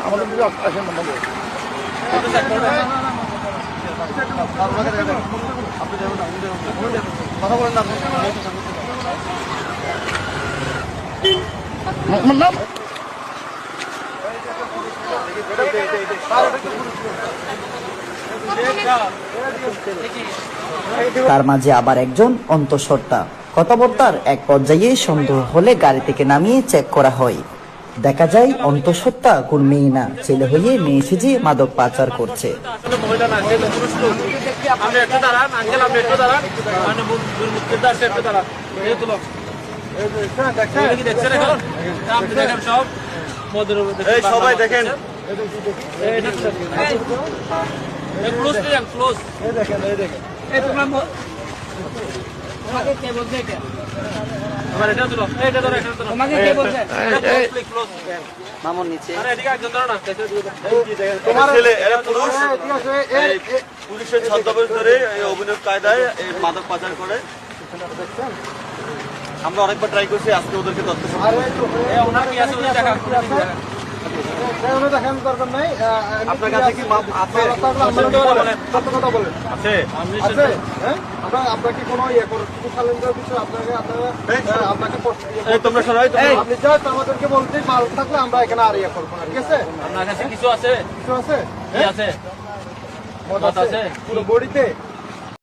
আমাদের দিকে আসেন না বন্ধু। কথা বলেন না আমার নাম তার মাঝে আবার একজন অন্তঃসত্ত্বা। কথাবার্তার এক পর্যায়ে সন্দেহ হলে গাড়ি থেকে নামিয়ে চেক করা হয়। দেখা যায় অন্তঃসত্ত্বা কোন মেয়ে না, ছেলে হয়ে মেয়ে সেজে মাদক পাচার করছে। সবাই দেখেন মামুন নিচে পুলিশের ছদ্মবেশ ধরে অভিনব কায়দায় মাদক পাচার করে। আমরা অনেকবার ট্রাই করছি, আজকে ওদেরকে তথ্য আপনার কাছে কি আছে? আপনাকে কোনো ইয়ে বিষয় আপনাকে তোমরা সবাই আমাদেরকে বলতে মাল থাকলে আমরা এখানে আর ইয়ে করবো না, ঠিক আছে? আপনার কাছে কিছু আছে? কিছু আছে? কি আছে? মদ আছে পুরো বডিতে?